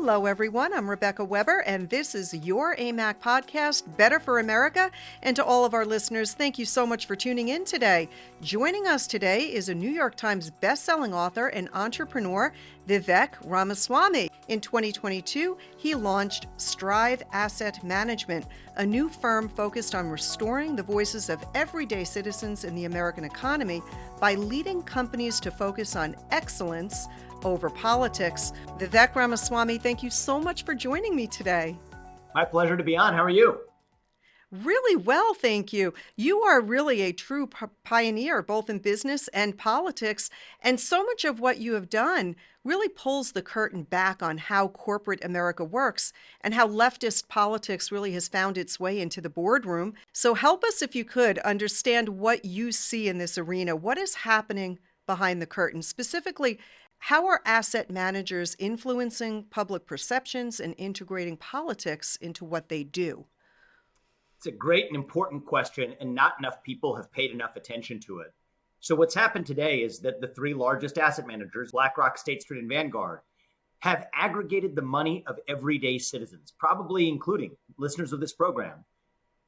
Hello, everyone. I'm Rebecca Weber, and this is your AMAC podcast, Better for America. And to all of our listeners, thank you so much for tuning in today. Joining us today is a New York Times bestselling author and entrepreneur, Vivek Ramaswamy. In 2022, he launched Strive Asset Management, a new firm focused on restoring the voices of everyday citizens in the American economy by leading companies to focus on excellence over politics. Vivek Ramaswamy, thank you so much for joining me today. My pleasure to be on. How are you? Really well, thank you. You are really a true pioneer, both in business and politics, and so much of what you have done really pulls the curtain back on how corporate America works and how leftist politics really has found its way into the boardroom. So help us, if you could, understand what you see in this arena. What is happening behind the curtain? Specifically, how are asset managers influencing public perceptions and integrating politics into what they do? It's a great and important question, and not enough people have paid enough attention to it. So what's happened today is that the three largest asset managers, Blackrock, Statestreet, and Vanguard, have aggregated the money of everyday citizens, probably including listeners of this program.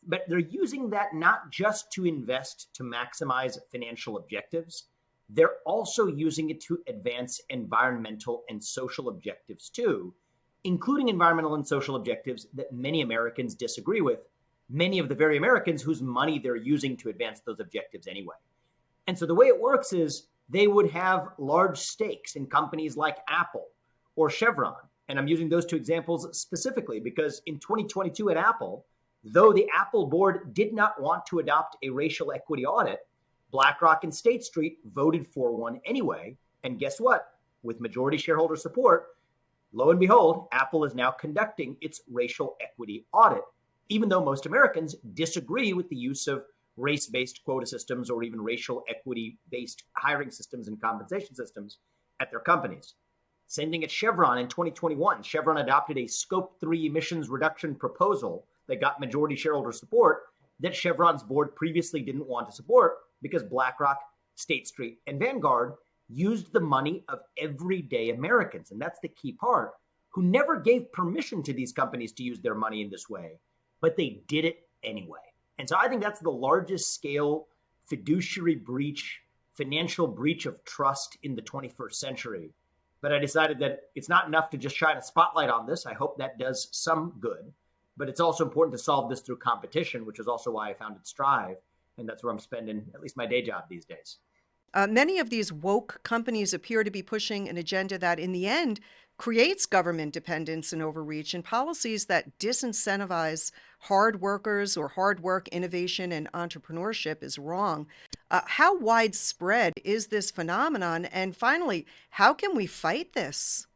But they're using that not just to invest to maximize financial objectives, they're also using it to advance environmental and social objectives too, including environmental and social objectives that many Americans disagree with, many of the very Americans whose money they're using to advance those objectives anyway. And so the way it works is they would have large stakes in companies like Apple or Chevron. And I'm using those two examples specifically because in 2022 at Apple, though the Apple board did not want to adopt a racial equity audit, BlackRock and Statestreet voted for one anyway. And guess what? With majority shareholder support, lo and behold, Apple is now conducting its racial equity audit, even though most Americans disagree with the use of race-based quota systems or even racial equity-based hiring systems and compensation systems at their companies. Same thing at Chevron in 2021. Chevron adopted a Scope 3 emissions reduction proposal that got majority shareholder support that Chevron's board previously didn't want to support because BlackRock, Statestreet, and Vanguard used the money of everyday Americans, and that's the key part, who never gave permission to these companies to use their money in this way, but they did it anyway. And so I think that's the largest scale fiduciary breach, financial breach of trust in the 21st century. But I decided that it's not enough to just shine a spotlight on this. I hope that does some good, but it's also important to solve this through competition, which is also why I founded Strive. And that's where I'm spending at least my day job these days. Many of these woke companies appear to be pushing an agenda that in the end creates government dependence and overreach and policies that disincentivize hard workers or hard work, innovation, and entrepreneurship is wrong. How widespread is this phenomenon? And finally, how can we fight this?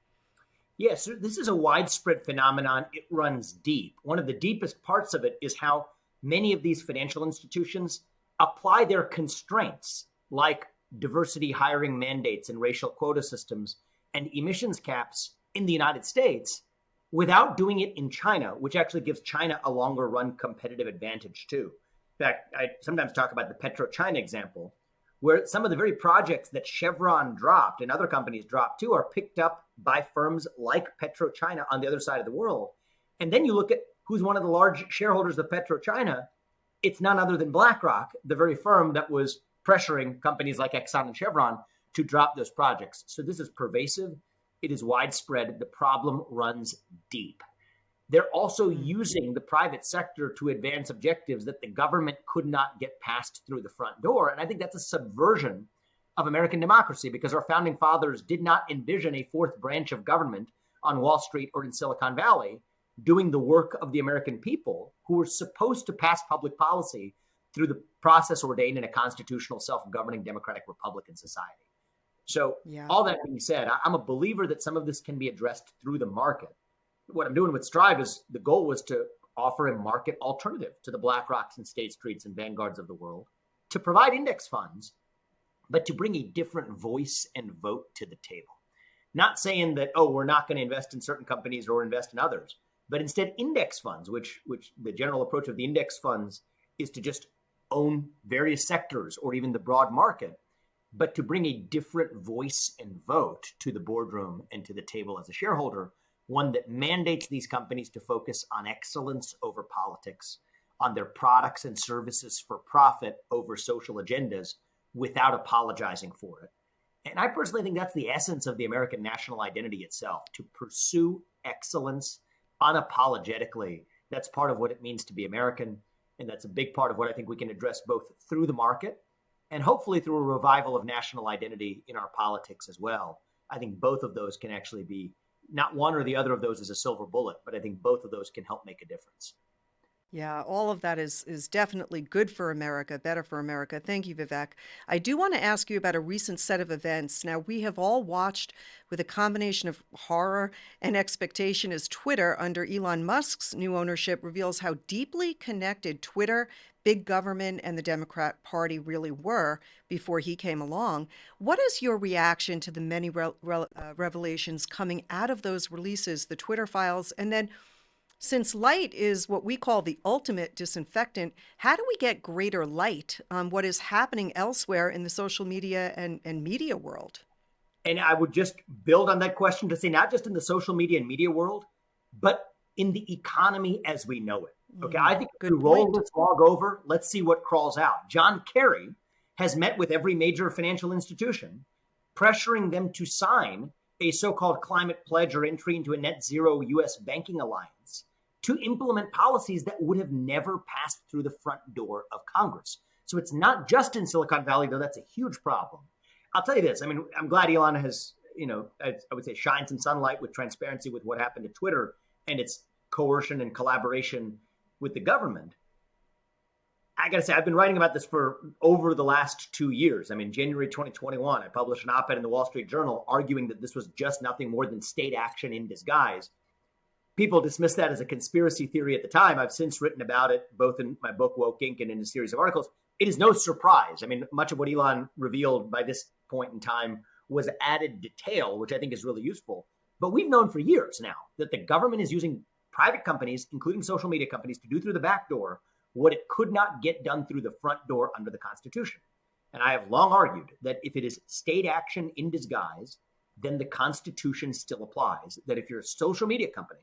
Yes, this is a widespread phenomenon. It runs deep. One of the deepest parts of it is how many of these financial institutions apply their constraints like diversity hiring mandates and racial quota systems and emissions caps in the United States without doing it in China, which actually gives China a longer run competitive advantage too. In fact, I sometimes talk about the PetroChina example, where some of the very projects that Chevron dropped and other companies dropped too are picked up by firms like PetroChina on the other side of the world. And then you look at who's one of the large shareholders of PetroChina. It's none other than BlackRock, the very firm that was pressuring companies like Exxon and Chevron to drop those projects. So this is pervasive. It is widespread. The problem runs deep. They're also using the private sector to advance objectives that the government could not get passed through the front door. And I think that's a subversion of American democracy because our founding fathers did not envision a fourth branch of government on Wall Street or in Silicon Valley doing the work of the American people who were supposed to pass public policy through the process ordained in a constitutional self-governing democratic republican society. So all that being said, I'm a believer that some of this can be addressed through the market. What I'm doing with Strive is the goal was to offer a market alternative to the BlackRocks and Statestreets and Vanguards of the world, to provide index funds, but to bring a different voice and vote to the table. Not saying that, oh, we're not going to invest in certain companies or invest in others, but instead index funds, which the general approach of the index funds is to just own various sectors or even the broad market, but to bring a different voice and vote to the boardroom and to the table as a shareholder one that mandates these companies to focus on excellence over politics, on their products and services for profit over social agendas without apologizing for it. And I personally think that's the essence of the American national identity itself, to pursue excellence unapologetically. That's part of what it means to be American. And that's a big part of what I think we can address both through the market and hopefully through a revival of national identity in our politics as well. I think both of those can actually be, not one or the other of those is a silver bullet, but I think both of those can help make a difference. Yeah, all of that is definitely good for America, better for America. Thank you, Vivek. I do want to ask you about a recent set of events. Now, we have all watched with a combination of horror and expectation as Twitter, under Elon Musk's new ownership, reveals how deeply connected Twitter, big government, and the Democrat Party really were before he came along. What is your reaction to the many revelations coming out of those releases, the Twitter files, and then since light is what we call the ultimate disinfectant, how do we get greater light on what is happening elsewhere in the social media and media world? And I would just build on that question to say, not just in the social media and media world, but in the economy as we know it. Okay, I think if we roll this log over, let's see what crawls out. John Kerry has met with every major financial institution, pressuring them to sign a so-called climate pledge or entry into a net zero U.S. banking alliance to implement policies that would have never passed through the front door of Congress. So it's not just in Silicon Valley, though that's a huge problem. I'll tell you this. I mean, I'm glad Elon has, I would say shine some sunlight with transparency with what happened to Twitter and its coercion and collaboration with the government. I got to say, I've been writing about this for over the last 2 years. I mean, January 2021, I published an op-ed in the Wall Street Journal arguing that this was just nothing more than state action in disguise. People dismissed that as a conspiracy theory at the time. I've since written about it, both in my book, Woke Inc. and in a series of articles. It is no surprise. I mean, much of what Elon revealed by this point in time was added detail, which I think is really useful. But we've known for years now that the government is using private companies, including social media companies, to do through the back door what it could not get done through the front door under the Constitution. And I have long argued that if it is state action in disguise, then the Constitution still applies. That if you're a social media company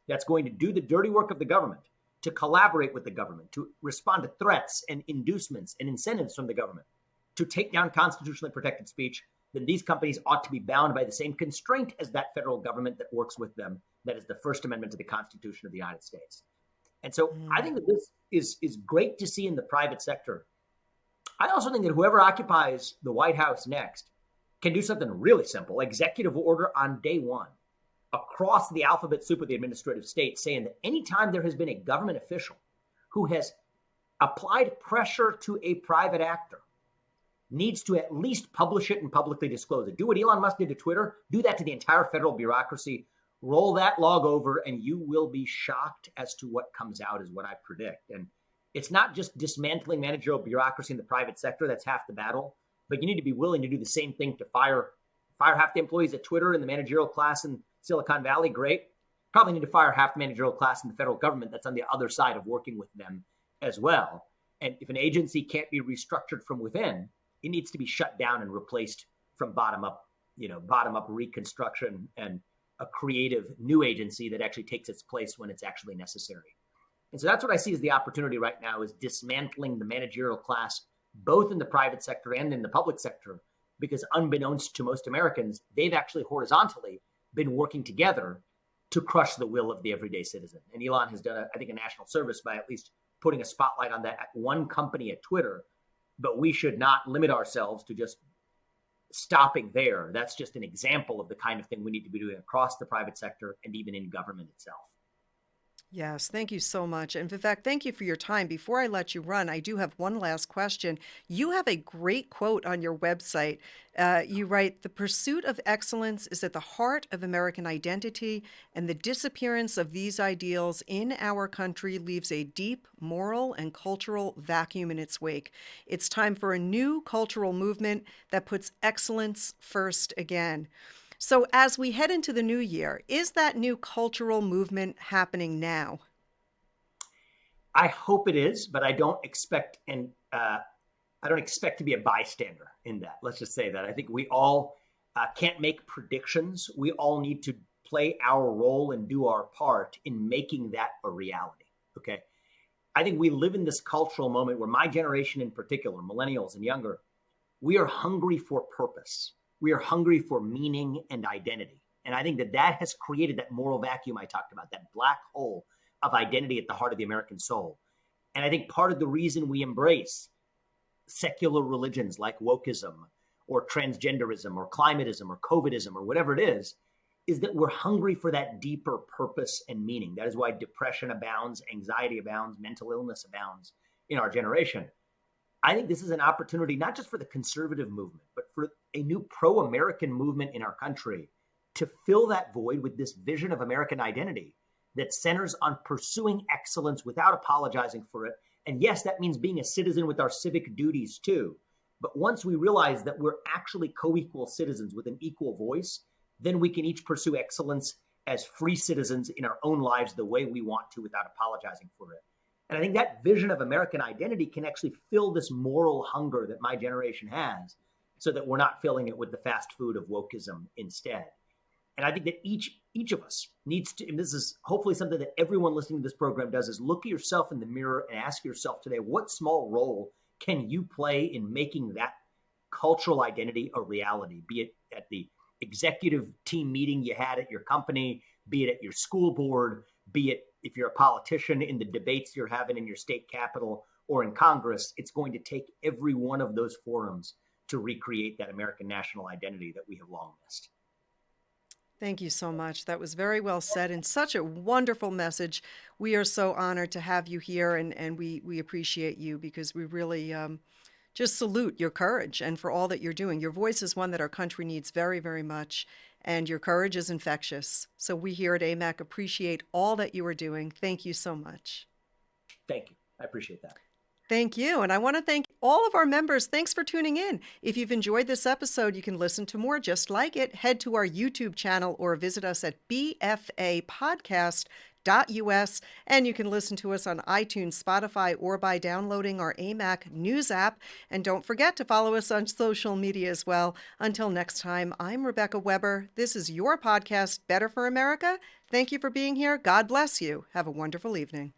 that's going to do the dirty work of the government, to collaborate with the government, to respond to threats and inducements and incentives from the government, to take down constitutionally protected speech, then these companies ought to be bound by the same constraint as that federal government that works with them. That is the First Amendment to the Constitution of the United States. And so I think that this is great to see in the private sector. I also think that whoever occupies the White House next can do something really simple, executive order on day one, across the alphabet soup of the administrative state, saying that anytime there has been a government official who has applied pressure to a private actor, needs to at least publish it and publicly disclose it. Do what Elon Musk did to Twitter. Do that to the entire federal bureaucracy. Roll that log over and you will be shocked as to what comes out, is what I predict. And it's not just dismantling managerial bureaucracy in the private sector. That's half the battle. But you need to be willing to do the same thing to fire half the employees at Twitter and the managerial class in Silicon Valley. Great. Probably need to fire half the managerial class in the federal government that's on the other side of working with them as well. And if an agency can't be restructured from within, it needs to be shut down and replaced from bottom up reconstruction and a creative new agency that actually takes its place when it's actually necessary. And so that's what I see as the opportunity right now, is dismantling the managerial class, both in the private sector and in the public sector, because unbeknownst to most Americans, they've actually horizontally been working together to crush the will of the everyday citizen. And Elon has done, I think, a national service by at least putting a spotlight on that at one company at Twitter. But we should not limit ourselves to just stopping there. That's just an example of the kind of thing we need to be doing across the private sector and even in government itself. Yes, thank you so much. And Vivek, thank you for your time. Before I let you run, I do have one last question. You have a great quote on your website. You write, "The pursuit of excellence is at the heart of American identity, and the disappearance of these ideals in our country leaves a deep moral and cultural vacuum in its wake. It's time for a new cultural movement that puts excellence first again." So as we head into the new year, is that new cultural movement happening now? I hope it is, but I don't expect to be a bystander in that. Let's just say that. I think we all can't make predictions. We all need to play our role and do our part in making that a reality. Okay. I think we live in this cultural moment where my generation in particular, millennials and younger, we are hungry for purpose. We are hungry for meaning and identity. And I think that has created that moral vacuum I talked about, that black hole of identity at the heart of the American soul. And I think part of the reason we embrace secular religions like wokeism or transgenderism or climatism or COVIDism or whatever it is that we're hungry for that deeper purpose and meaning. That is why depression abounds, anxiety abounds, mental illness abounds in our generation. I think this is an opportunity, not just for the conservative movement, but for a new pro-American movement in our country to fill that void with this vision of American identity that centers on pursuing excellence without apologizing for it. And yes, that means being a citizen with our civic duties too. But once we realize that we're actually co-equal citizens with an equal voice, then we can each pursue excellence as free citizens in our own lives the way we want to without apologizing for it. And I think that vision of American identity can actually fill this moral hunger that my generation has so that we're not filling it with the fast food of wokeism instead. And I think that each of us needs to, and this is hopefully something that everyone listening to this program does, is look at yourself in the mirror and ask yourself today, what small role can you play in making that cultural identity a reality, be it at the executive team meeting you had at your company, be it at your school board, be it if you're a politician in the debates you're having in your state capitol or in Congress. It's going to take every one of those forums to recreate that American national identity that we have long missed. Thank you so much. That was very well said and such a wonderful message. We are so honored to have you here, and we appreciate you because we really just salute your courage and for all that you're doing. Your voice is one that our country needs very, very much, and your courage is infectious. So we here at AMAC appreciate all that you are doing. Thank you so much. Thank you. I appreciate that. Thank you. And I want to thank all of our members. Thanks for tuning in. If you've enjoyed this episode, you can listen to more just like it. Head to our YouTube channel or visit us at bfapodcast.us. And you can listen to us on iTunes, Spotify, or by downloading our AMAC News app. And don't forget to follow us on social media as well. Until next time, I'm Rebecca Weber. This is your podcast, Better for America. Thank you for being here. God bless you. Have a wonderful evening.